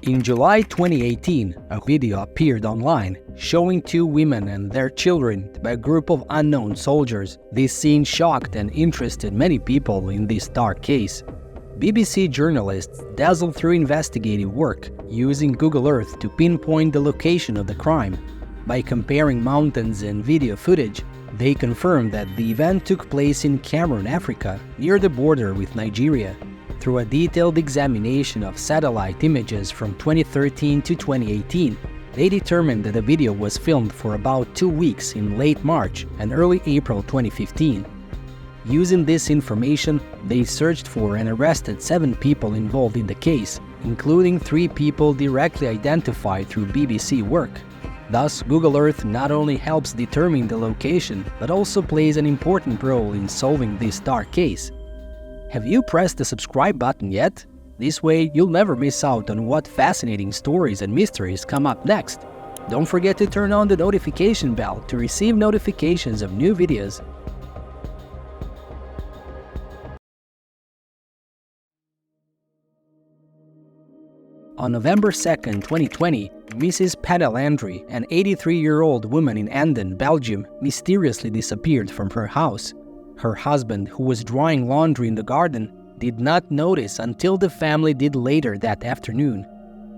In July 2018, a video appeared online showing two women and their children by a group of unknown soldiers. This scene shocked and interested many people in this dark case. BBC journalists dazzled through investigative work using Google Earth to pinpoint the location of the crime. By comparing mountains and video footage, they confirmed that the event took place in Cameroon, Africa, near the border with Nigeria. Through a detailed examination of satellite images from 2013 to 2018, they determined that the video was filmed for about 2 weeks in late March and early April 2015. Using this information, they searched for and arrested 7 people involved in the case, including 3 people directly identified through BBC work. Thus, Google Earth not only helps determine the location, but also plays an important role in solving this dark case. Have you pressed the subscribe button yet? This way, you'll never miss out on what fascinating stories and mysteries come up next. Don't forget to turn on the notification bell to receive notifications of new videos. On November 2, 2020, Mrs. Pette Landri, an 83-year-old woman in Anden, Belgium, mysteriously disappeared from her house. Her husband, who was drying laundry in the garden, did not notice until the family did later that afternoon.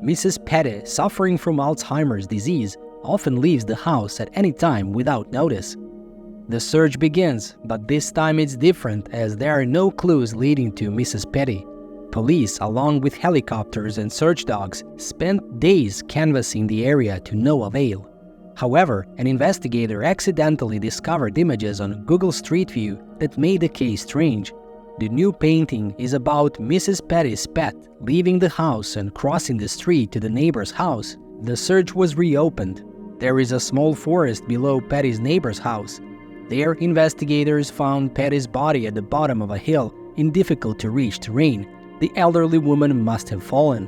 Mrs. Pette, suffering from Alzheimer's disease, often leaves the house at any time without notice. The search begins, but this time it's different as there are no clues leading to Mrs. Pette. Police, along with helicopters and search dogs, spent days canvassing the area to no avail. However, an investigator accidentally discovered images on Google Street View that made the case strange. The new painting is about Mrs. Pette's pet leaving the house and crossing the street to the neighbor's house. The search was reopened. There is a small forest below Pette's neighbor's house. There, investigators found Pette's body at the bottom of a hill in difficult-to-reach terrain. The elderly woman must have fallen.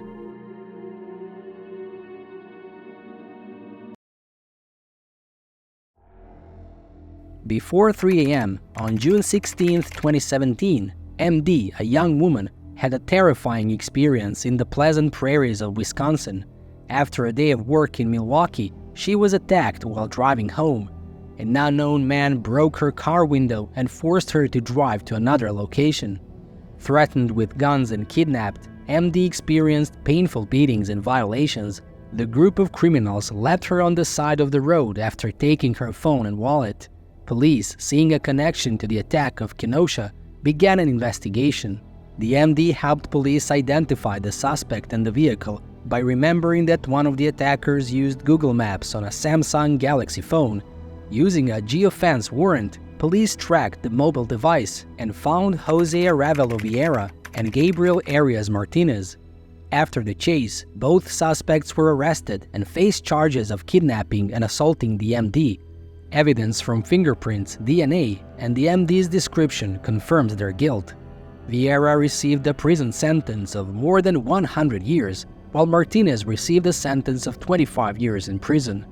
Before 3 a.m. on June 16, 2017, MD, a young woman, had a terrifying experience in the pleasant prairies of Wisconsin. After a day of work in Milwaukee, she was attacked while driving home. An unknown man broke her car window and forced her to drive to another location. Threatened with guns and kidnapped, MD experienced painful beatings and violations. The group of criminals left her on the side of the road after taking her phone and wallet. Police, seeing a connection to the attack of Kenosha, began an investigation. The MD helped police identify the suspect and the vehicle by remembering that one of the attackers used Google Maps on a Samsung Galaxy phone. Using a geofence warrant, police tracked the mobile device and found Jose Aravelo Vieira and Gabriel Arias Martinez. After the chase, both suspects were arrested and faced charges of kidnapping and assaulting the MD. Evidence from fingerprints, DNA, and the MD's description confirms their guilt. Vieira received a prison sentence of more than 100 years, while Martinez received a sentence of 25 years in prison.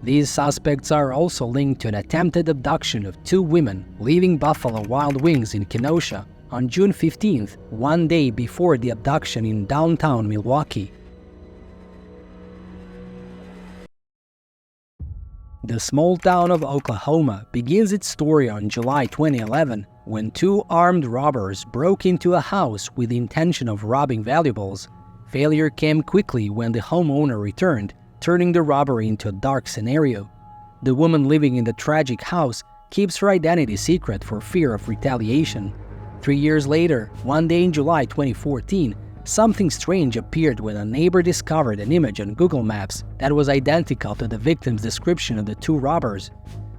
These suspects are also linked to an attempted abduction of 2 women leaving Buffalo Wild Wings in Kenosha on June 15th, 1 day before the abduction in downtown Milwaukee. The small town of Oklahoma begins its story on July 2011 when 2 armed robbers broke into a house with the intention of robbing valuables. Failure came quickly when the homeowner returned, turning the robbery into a dark scenario. The woman living in the tragic house keeps her identity secret for fear of retaliation. 3 years later, one day in July 2014, something strange appeared when a neighbor discovered an image on Google Maps that was identical to the victim's description of the 2 robbers.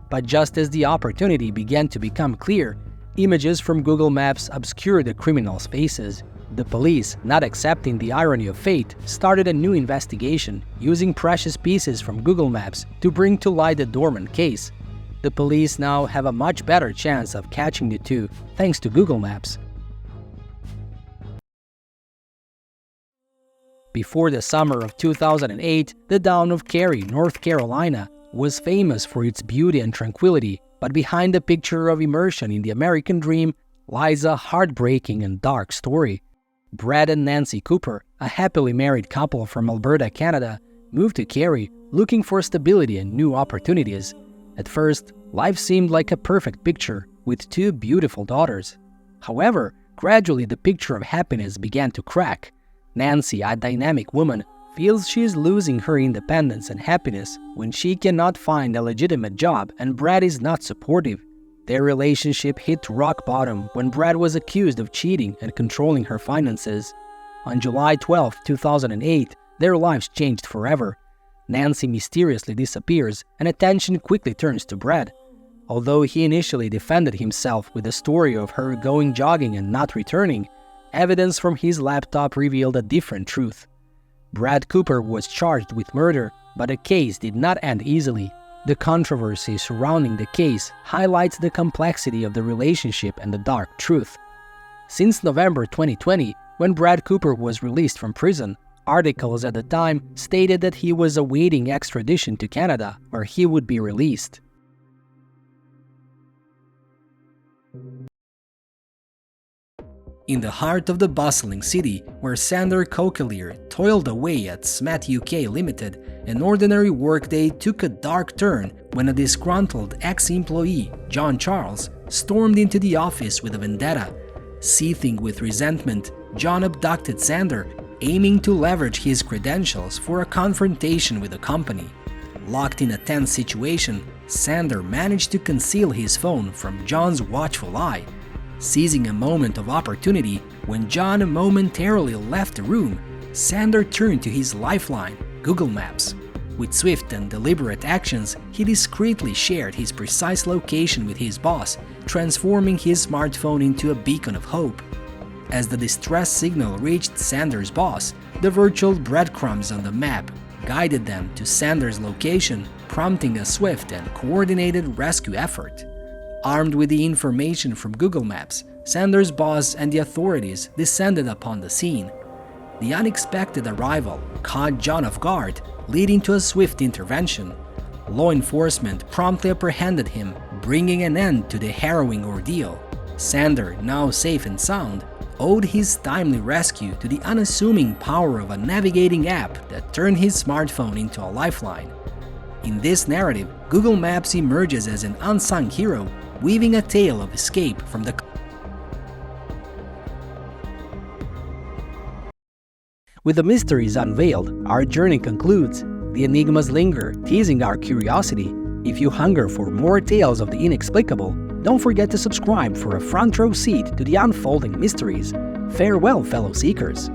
But just as the opportunity began to become clear, images from Google Maps obscured the criminals' faces. The police, not accepting the irony of fate, started a new investigation, using precious pieces from Google Maps to bring to light the dormant case. The police now have a much better chance of catching the 2 thanks to Google Maps. Before the summer of 2008, the town of Cary, North Carolina, was famous for its beauty and tranquility, but behind the picture of immersion in the American dream lies a heartbreaking and dark story. Brad and Nancy Cooper, a happily married couple from Alberta, Canada, moved to Cary looking for stability and new opportunities. At first, life seemed like a perfect picture with two beautiful daughters. However, gradually the picture of happiness began to crack. Nancy, a dynamic woman, feels she is losing her independence and happiness when she cannot find a legitimate job and Brad is not supportive. Their relationship hit rock bottom when Brad was accused of cheating and controlling her finances. On July 12, 2008, their lives changed forever. Nancy mysteriously disappears and attention quickly turns to Brad. Although he initially defended himself with the story of her going jogging and not returning, evidence from his laptop revealed a different truth. Brad Cooper was charged with murder, but the case did not end easily. The controversy surrounding the case highlights the complexity of the relationship and the dark truth. Since November 2020, when Brad Cooper was released from prison, articles at the time stated that he was awaiting extradition to Canada, where he would be released. In the heart of the bustling city, where Sander Kokelier toiled away at Smet UK Limited, an ordinary workday took a dark turn when a disgruntled ex-employee, John Charles, stormed into the office with a vendetta. Seething with resentment, John abducted Sander, aiming to leverage his credentials for a confrontation with the company. Locked in a tense situation, Sander managed to conceal his phone from John's watchful eye. Seizing a moment of opportunity, when John momentarily left the room, Sander turned to his lifeline, Google Maps. With swift and deliberate actions, he discreetly shared his precise location with his boss, transforming his smartphone into a beacon of hope. As the distress signal reached Sander's boss, the virtual breadcrumbs on the map guided them to Sander's location, prompting a swift and coordinated rescue effort. Armed with the information from Google Maps, Sander's boss and the authorities descended upon the scene. The unexpected arrival caught John off guard, leading to a swift intervention. Law enforcement promptly apprehended him, bringing an end to the harrowing ordeal. Sander, now safe and sound, owed his timely rescue to the unassuming power of a navigating app that turned his smartphone into a lifeline. In this narrative, Google Maps emerges as an unsung hero, weaving a tale of escape from the... With the mysteries unveiled, our journey concludes. The enigmas linger, teasing our curiosity. If you hunger for more tales of the inexplicable, don't forget to subscribe for a front row seat to the unfolding mysteries. Farewell, fellow seekers!